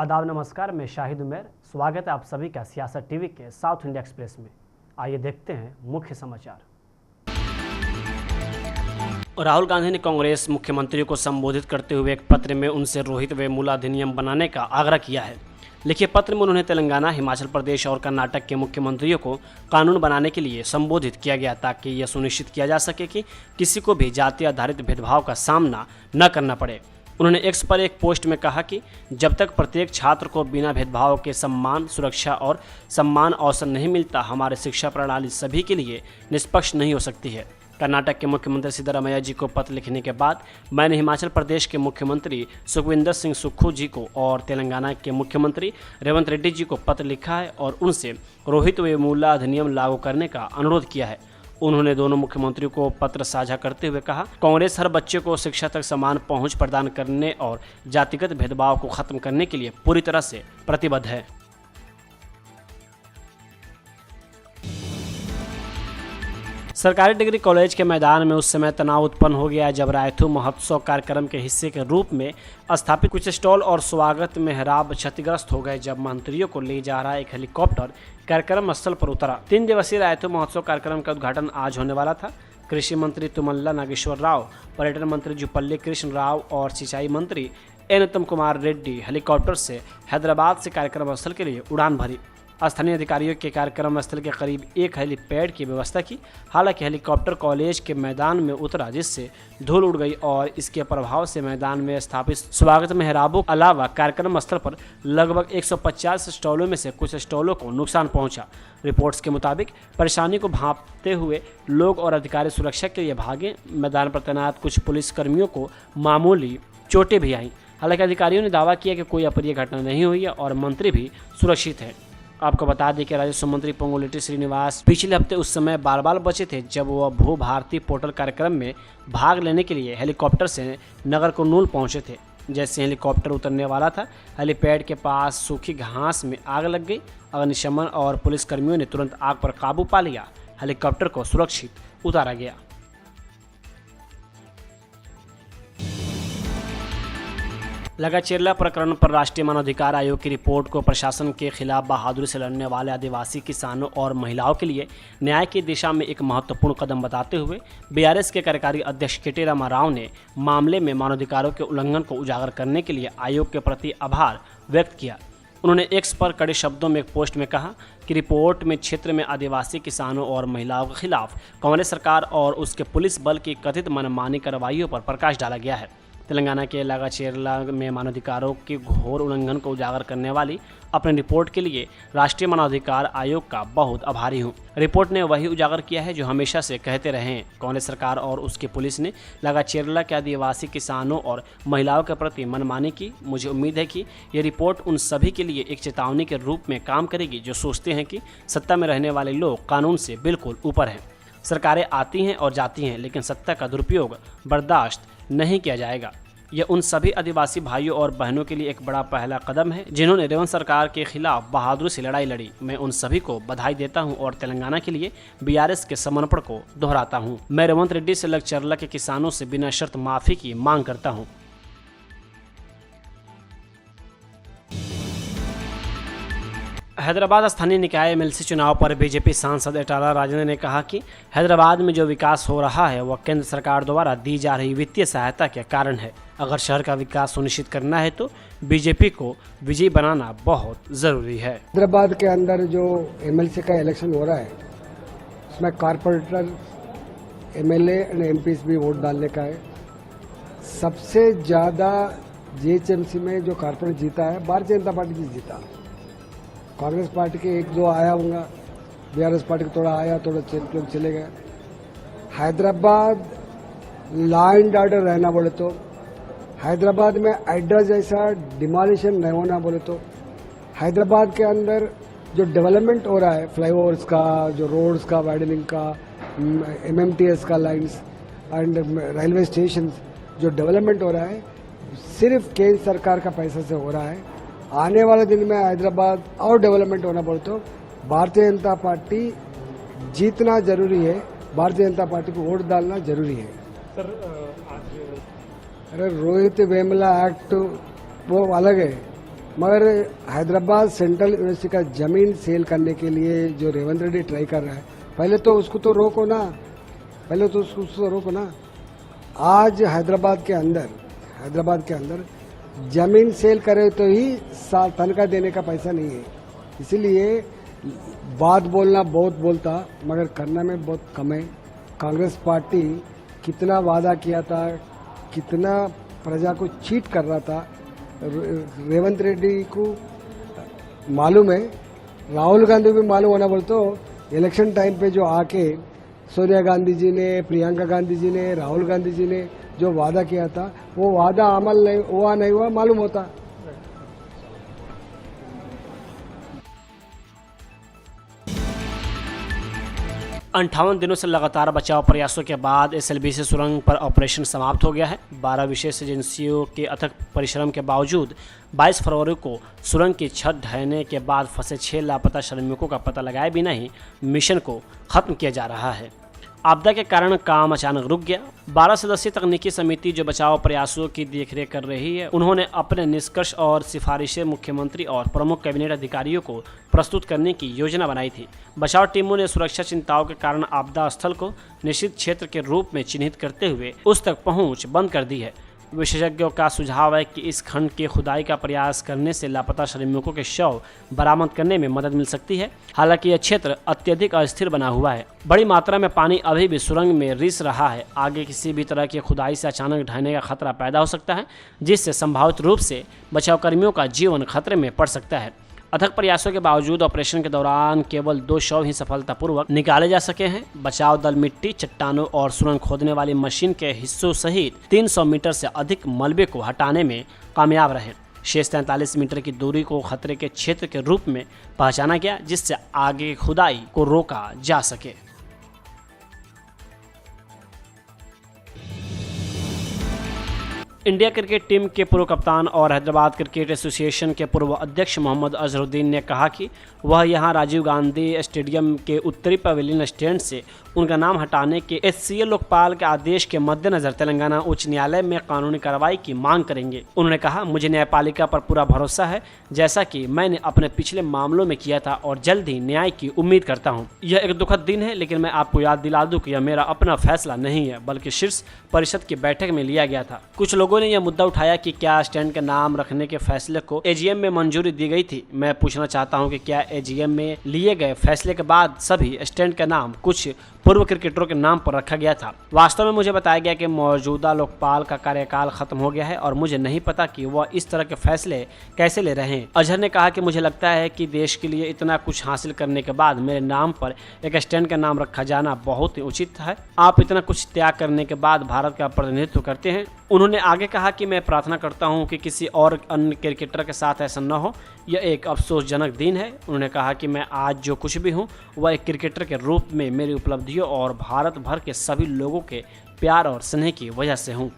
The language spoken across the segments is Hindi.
आदाब नमस्कार, मैं शाहिद उमेर। स्वागत है आप सभी का सियासत टीवी के साउथ इंडिया एक्सप्रेस में। आइए देखते हैं मुख्य समाचार। राहुल गांधी ने कांग्रेस मुख्यमंत्रियों को संबोधित करते हुए एक पत्र में उनसे रोहित वेमुला अधिनियम बनाने का आग्रह किया है। लिखे पत्र में उन्होंने तेलंगाना, हिमाचल प्रदेश और कर्नाटक के मुख्यमंत्रियों को कानून बनाने के लिए संबोधित किया गया ताकि यह सुनिश्चित किया जा सके कि किसी को भी जाति आधारित भेदभाव का सामना न करना पड़े। उन्होंने एक्स पर एक पोस्ट में कहा कि जब तक प्रत्येक छात्र को बिना भेदभाव के सम्मान, सुरक्षा और सम्मान अवसर नहीं मिलता, हमारी शिक्षा प्रणाली सभी के लिए निष्पक्ष नहीं हो सकती है। कर्नाटक के मुख्यमंत्री सिद्धरामैया जी को पत्र लिखने के बाद मैंने हिमाचल प्रदेश के मुख्यमंत्री सुखविंदर सिंह सुक्खू जी को और तेलंगाना के मुख्यमंत्री रेवंत रेड्डी जी को पत्र लिखा है और उनसे रोहित वेमुला अधिनियम लागू करने का अनुरोध किया है। उन्होंने दोनों मुख्यमंत्रियों को पत्र साझा करते हुए कहा, कांग्रेस हर बच्चे को शिक्षा तक समान पहुंच प्रदान करने और जातिगत भेदभाव को खत्म करने के लिए पूरी तरह से प्रतिबद्ध है। सरकारी डिग्री कॉलेज के मैदान में उस समय तनाव उत्पन्न हो गया जब रायथू महोत्सव कार्यक्रम के हिस्से के रूप में स्थापित कुछ स्टॉल और स्वागत मेहराब क्षतिग्रस्त हो गए जब मंत्रियों को ले जा रहा एक हेलीकॉप्टर कार्यक्रम स्थल पर उतरा। 3 दिवसीय रायथू महोत्सव कार्यक्रम का उद्घाटन आज होने वाला था। कृषि मंत्री तुमल्ला नागेश्वर राव, पर्यटन मंत्री जुपल्ली कृष्ण राव और सिंचाई मंत्री एन उत्तम कुमार रेड्डी हेलीकॉप्टर से हैदराबाद से कार्यक्रम स्थल के लिए उड़ान भरी। स्थानीय अधिकारियों के कार्यक्रम स्थल के करीब एक हेलीपैड की व्यवस्था की। हालांकि हेलीकॉप्टर कॉलेज के मैदान में उतरा जिससे धूल उड़ गई और इसके प्रभाव से मैदान में स्थापित स्वागत मेहराबों के अलावा कार्यक्रम स्थल पर लगभग 150 स्टॉलों में से कुछ स्टॉलों को नुकसान पहुंचा। रिपोर्ट्स के मुताबिक परेशानी को भांपते हुए लोग और अधिकारी सुरक्षा के लिए भागे। मैदान पर तैनात कुछ पुलिसकर्मियों को मामूली चोटें भी आईं। हालांकि अधिकारियों ने दावा किया कि कोई अप्रिय घटना नहीं हुई है और मंत्री भी सुरक्षित हैं। आपको बता दें कि राजस्व मंत्री पोंगुलेटी श्रीनिवास पिछले हफ्ते उस समय बाल बचे थे जब वह भू भारती पोर्टल कार्यक्रम में भाग लेने के लिए हेलीकॉप्टर से नगर कुर्नूल पहुंचे थे। जैसे हेलीकॉप्टर उतरने वाला था, हेलीपैड के पास सूखी घास में आग लग गई। अग्निशमन और पुलिसकर्मियों ने तुरंत आग पर काबू पा लिया। हेलीकॉप्टर को सुरक्षित उतारा गया। लगाचेरला प्रकरण पर राष्ट्रीय मानवाधिकार आयोग की रिपोर्ट को प्रशासन के खिलाफ बहादुरी से लड़ने वाले आदिवासी किसानों और महिलाओं के लिए न्याय की दिशा में एक महत्वपूर्ण कदम बताते हुए बीआरएस के कार्यकारी अध्यक्ष केटी रामा राव ने मामले में मानवाधिकारों के उल्लंघन को उजागर करने के लिए आयोग के प्रति आभार व्यक्त किया। उन्होंने एक्स पर कड़े शब्दों में एक पोस्ट में कहा कि रिपोर्ट में क्षेत्र में आदिवासी किसानों और महिलाओं के खिलाफ कांग्रेस सरकार और उसके पुलिस बल की कथित मनमानी कार्रवाइयों पर प्रकाश डाला गया है। तेलंगाना के लगाचेरला में मानवाधिकारों के घोर उल्लंघन को उजागर करने वाली अपनी रिपोर्ट के लिए राष्ट्रीय मानवाधिकार आयोग का बहुत आभारी हूं। रिपोर्ट ने वही उजागर किया है जो हमेशा से कहते रहे हैं। कांग्रेस सरकार और उसकी पुलिस ने लगाचेरला के आदिवासी किसानों और महिलाओं के प्रति मनमानी की। मुझे उम्मीद है कि ये रिपोर्ट उन सभी के लिए एक चेतावनी के रूप में काम करेगी जो सोचते हैं कि सत्ता में रहने वाले लोग कानून से बिल्कुल ऊपर हैं। सरकारें आती हैं और जाती हैं, लेकिन सत्ता का दुरुपयोग बर्दाश्त नहीं किया जाएगा। यह उन सभी आदिवासी भाइयों और बहनों के लिए एक बड़ा पहला कदम है जिन्होंने रेवंत सरकार के खिलाफ बहादुरी से लड़ाई लड़ी। मैं उन सभी को बधाई देता हूं और तेलंगाना के लिए बीआरएस के समर्पण को दोहराता हूं। मैं रेवंत रेड्डी से लगाचेरला के किसानों से बिना शर्त माफी की मांग करता हूं। हैदराबाद स्थानीय निकाय एमएलसी चुनाव पर बीजेपी सांसद एटाला राजेंद्र ने कहा कि हैदराबाद में जो विकास हो रहा है वह केंद्र सरकार द्वारा दी जा रही वित्तीय सहायता के कारण है। अगर शहर का विकास सुनिश्चित करना है तो बीजेपी को विजयी बनाना बहुत ज़रूरी है। हैदराबाद के अंदर जो एमएलसी का इलेक्शन हो रहा है उसमें कारपोरेटर, एमएलए और एमपी भी वोट डालने का है। सबसे ज़्यादा जीएचएमसी में जो कारपोरेट जीता है भारतीय जनता पार्टी जी जीता। कांग्रेस पार्टी के एक दो आया होगा, बीआरएस पार्टी का थोड़ा आया, थोड़ा चले गए। हैदराबाद लॉ एंड ऑर्डर रहना बोले तो, हैदराबाद में अड्डा जैसा डिमोलिशन नहीं होना बोले तो, हैदराबाद के अंदर जो डेवलपमेंट हो रहा है, फ्लाईओवर्स का, जो रोड्स का, वाइडनिंग का, एमएमटीएस का लाइन्स एंड रेलवे स्टेशन, जो डेवलपमेंट हो रहा है सिर्फ केंद्र सरकार का पैसा से हो रहा है। आने वाले दिन में हैदराबाद और डेवलपमेंट होना पड़े तो भारतीय जनता पार्टी जीतना जरूरी है, भारतीय जनता पार्टी को वोट डालना जरूरी है। सर अरे रोहित वेमुला एक्ट वो अलग है, मगर हैदराबाद सेंट्रल यूनिवर्सिटी का जमीन सेल करने के लिए जो रेवंत रेड्डी ट्राई कर रहा है, पहले तो उसको तो रोको ना, पहले तो उसको रोको ना। आज हैदराबाद के अंदर जमीन सेल करे तो ही तनख्वाह देने का पैसा नहीं है। इसीलिए बात बोलना बहुत बोलता, मगर करना में बहुत कम है। कांग्रेस पार्टी कितना वादा किया था, कितना प्रजा को चीट कर रहा था, रेवंत रेड्डी को मालूम है, राहुल गांधी भी मालूम होना। बोल तो इलेक्शन टाइम पे जो आके सोनिया गांधी जी ने, प्रियंका गांधी जी ने, राहुल गांधी जी ने जो वादा किया था, वो वादा अमल नहीं हुआ मालूम होता। 58 दिनों से लगातार बचाव प्रयासों के बाद एसएलबीसी सुरंग पर ऑपरेशन समाप्त हो गया है। 12 विशेष एजेंसियों के अथक परिश्रम के बावजूद 22 फरवरी को सुरंग की छत ढहने के बाद फंसे 6 लापता श्रमिकों का पता लगाए बिना ही मिशन को खत्म किया जा रहा है। आपदा के कारण काम अचानक रुक गया। 12 सदस्यीय तकनीकी समिति जो बचाव प्रयासों की देखरेख कर रही है, उन्होंने अपने निष्कर्ष और सिफारिशें मुख्यमंत्री और प्रमुख कैबिनेट अधिकारियों को प्रस्तुत करने की योजना बनाई थी। बचाव टीमों ने सुरक्षा चिंताओं के कारण आपदा स्थल को निषिद्ध क्षेत्र के रूप में चिन्हित करते हुए उस तक पहुंच बंद कर दी है। विशेषज्ञों का सुझाव है कि इस खंड के खुदाई का प्रयास करने से लापता श्रमिकों के शव बरामद करने में मदद मिल सकती है। हालांकि यह क्षेत्र अत्यधिक अस्थिर बना हुआ है। बड़ी मात्रा में पानी अभी भी सुरंग में रिस रहा है। आगे किसी भी तरह की खुदाई से अचानक ढहने का खतरा पैदा हो सकता है, जिससे संभावित रूप से बचाव कर्मियों का जीवन खतरे में पड़ सकता है। अथक प्रयासों के बावजूद ऑपरेशन के दौरान केवल 2 शव ही सफलतापूर्वक निकाले जा सके हैं। बचाव दल मिट्टी, चट्टानों और सुरंग खोदने वाली मशीन के हिस्सों सहित 300 मीटर से अधिक मलबे को हटाने में कामयाब रहे। शेष 43 मीटर की दूरी को खतरे के क्षेत्र के रूप में पहचाना गया, जिससे आगे खुदाई को रोका जा सके। इंडिया क्रिकेट टीम के पूर्व कप्तान और हैदराबाद क्रिकेट एसोसिएशन के पूर्व अध्यक्ष मोहम्मद अजहरुद्दीन ने कहा कि वह यहां राजीव गांधी स्टेडियम के उत्तरी पवेलियन स्टैंड से उनका नाम हटाने के एचसीए लोकपाल के आदेश के मद्देनजर तेलंगाना उच्च न्यायालय में कानूनी कार्रवाई की मांग करेंगे। उन्होंने कहा, मुझे न्यायपालिका पर पूरा भरोसा है, जैसा कि मैंने अपने पिछले मामलों में किया था, और जल्द ही न्याय की उम्मीद करता हूँ। यह एक दुखद दिन है, लेकिन मैं आपको याद दिला दूं कि यह मेरा अपना फैसला नहीं है, बल्कि शीर्ष परिषद की बैठक में लिया गया था। कुछ लोगों ने यह मुद्दा उठाया कि क्या स्टैंड के नाम रखने के फैसले को एजीएम में मंजूरी दी गई थी। मैं पूछना चाहता हूं कि क्या एजीएम में लिए गए फैसले के बाद सभी स्टैंड का नाम कुछ पूर्व क्रिकेटरों के नाम पर रखा गया था। वास्तव में मुझे बताया गया कि मौजूदा लोकपाल का कार्यकाल खत्म हो गया है और मुझे नहीं पता कि वह इस तरह के फैसले कैसे ले रहे हैं। अजहर ने कहा कि मुझे लगता है कि देश के लिए इतना कुछ हासिल करने के बाद मेरे नाम पर एक स्टैंड का नाम रखा जाना बहुत ही उचित है। आप इतना कुछ त्याग करने के बाद भारत का प्रतिनिधित्व करते हैं। उन्होंने आगे कहा कि मैं प्रार्थना करता हूं कि किसी और अन्य क्रिकेटर के साथ ऐसा न हो। यह एक अफसोसजनक दिन है। उन्होंने कहा कि मैं आज जो कुछ भी हूं वह एक क्रिकेटर के रूप में मेरी उपलब्धियों और भारत भर के सभी लोगों के प्यार और स्नेह की वजह से हूं।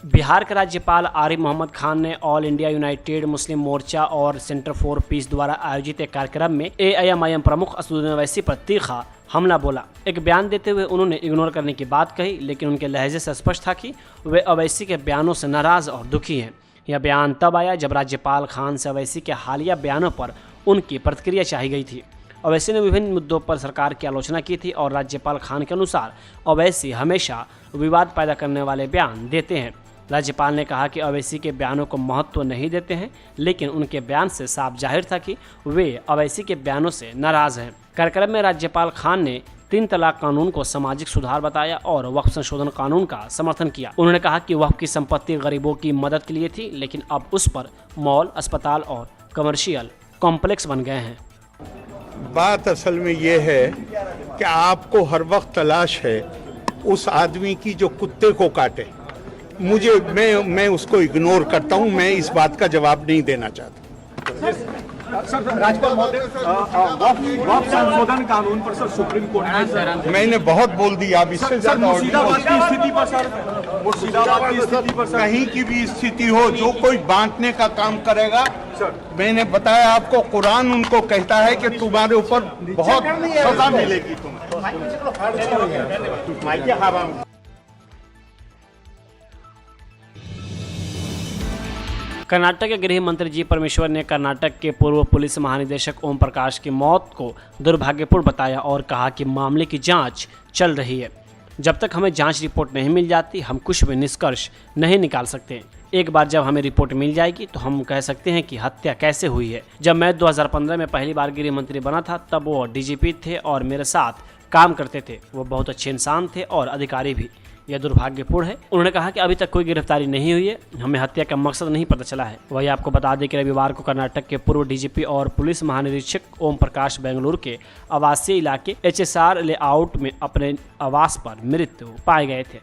बिहार के राज्यपाल आरिफ मोहम्मद खान ने ऑल इंडिया यूनाइटेड मुस्लिम मोर्चा और सेंटर फॉर पीस द्वारा आयोजित एक कार्यक्रम में एआईएमआईएम प्रमुख असदुद्दीन ओवैसी पर तीखा हमला बोला। एक बयान देते हुए उन्होंने इग्नोर करने की बात कही, लेकिन उनके लहजे से स्पष्ट था कि वे ओवैसी के बयानों से नाराज और दुखी हैं। यह बयान तब आया जब राज्यपाल खान से ओवैसी के हालिया बयानों पर उनकी प्रतिक्रिया चाही गई थी। ओवैसी ने विभिन्न मुद्दों पर सरकार की आलोचना की थी और राज्यपाल खान के अनुसार ओवैसी हमेशा विवाद पैदा करने वाले बयान देते हैं। राज्यपाल ने कहा कि ओवैसी के बयानों को महत्व नहीं देते हैं, लेकिन उनके बयान से साफ जाहिर था कि वे ओवैसी के बयानों से नाराज हैं। कार्यक्रम में राज्यपाल खान ने 3 तलाक कानून को सामाजिक सुधार बताया और वक्फ संशोधन कानून का समर्थन किया। उन्होंने कहा कि वक्फ की संपत्ति गरीबों की मदद के लिए थी, लेकिन अब उस पर मॉल, अस्पताल और कमर्शियल कॉम्प्लेक्स बन गए हैं। बात असल में ये है कि आपको हर वक्त तलाश है उस आदमी की जो कुत्ते को काटे। मैं उसको इग्नोर करता हूं। मैं इस बात का जवाब नहीं देना चाहता। सर, राज्यपाल महोदय, वक्फ संशोधन कानून पर सर सुप्रीम कोर्ट ने मैंने बहुत बोल दिया। अब इससे ज्यादा मुर्शिदाबाद की स्थिति पर सर, मुर्शिदाबाद की स्थिति पर सर, कहीं की भी स्थिति हो, जो कोई बांटने का काम करेगा, मैंने बताया आपको, कुरान उनको कहता है कि तुम्हारे ऊपर बहुत सजा मिलेगी। तुम्हें कर्नाटक के गृह मंत्री जी परमेश्वर ने कर्नाटक के पूर्व पुलिस महानिदेशक ओम प्रकाश की मौत को दुर्भाग्यपूर्ण बताया और कहा कि मामले की जांच चल रही है। जब तक हमें जांच रिपोर्ट नहीं मिल जाती हम कुछ भी निष्कर्ष नहीं निकाल सकते। एक बार जब हमें रिपोर्ट मिल जाएगी तो हम कह सकते हैं कि हत्या कैसे हुई है। जब मैं 2015 में पहली बार गृह मंत्री बना था तब वो डीजीपी थे और मेरे साथ काम करते थे। वो बहुत अच्छे इंसान थे और अधिकारी भी। यह दुर्भाग्यपूर्ण है। उन्होंने कहा कि अभी तक कोई गिरफ्तारी नहीं हुई है, हमें हत्या का मकसद नहीं पता चला है। वही आपको बता दें कि रविवार को कर्नाटक के पूर्व डीजीपी और पुलिस महानिरीक्षक ओम प्रकाश बेंगलुरु के आवासीय इलाके HSR लेआउट में अपने आवास पर मृत पाए गए थे।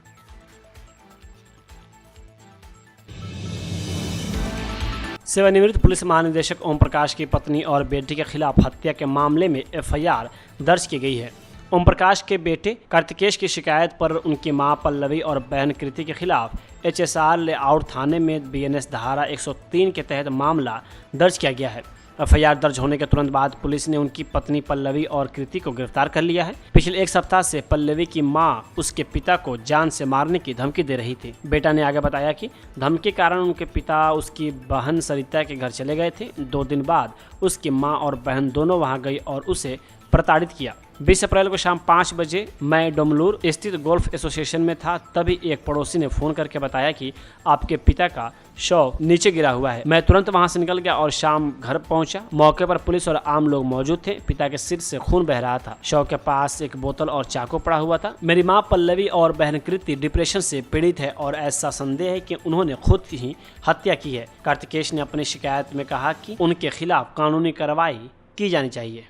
सेवानिवृत्त पुलिस महानिदेशक ओम प्रकाश की पत्नी और बेटी के खिलाफ हत्या के मामले में FIR दर्ज की गई है। ओम प्रकाश के बेटे कार्तिकेश की शिकायत पर उनकी मां पल्लवी और बहन कृति के खिलाफ HSR लेआउट थाने में BNS धारा 103 के तहत मामला दर्ज किया गया है। FIR दर्ज होने के तुरंत बाद पुलिस ने उनकी पत्नी पल्लवी और कृति को गिरफ्तार कर लिया है। पिछले एक सप्ताह से पल्लवी की मां उसके पिता को जान से मारने की धमकी दे रही थी। बेटा ने आगे बताया कि धमकी के कारण उनके पिता उसकी बहन सरिता के घर चले गए थे। 2 दिन बाद उसकी मां और बहन दोनों वहां गई और उसे प्रताड़ित किया। 20 अप्रैल को शाम 5 बजे मैं डोमलूर स्थित गोल्फ एसोसिएशन में था, तभी एक पड़ोसी ने फोन करके बताया कि आपके पिता का शव नीचे गिरा हुआ है। मैं तुरंत वहां से निकल गया और शाम घर पहुंचा। मौके पर पुलिस और आम लोग मौजूद थे। पिता के सिर से खून बह रहा था। शव के पास एक बोतल और चाकू पड़ा हुआ था। मेरी मां पल्लवी और बहन कृति डिप्रेशन से पीड़ित है और ऐसा संदेह है कि उन्होंने खुद ही हत्या की है। कार्तिकेश ने अपनी शिकायत में कहा कि उनके खिलाफ कानूनी कार्रवाई की जानी चाहिए।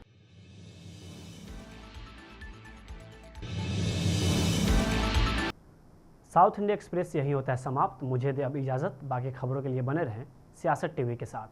साउथ इंडिया एक्सप्रेस यही होता है समाप्त। मुझे दे अब इजाज़त। बाकी खबरों के लिए बने रहें सियासत टीवी के साथ।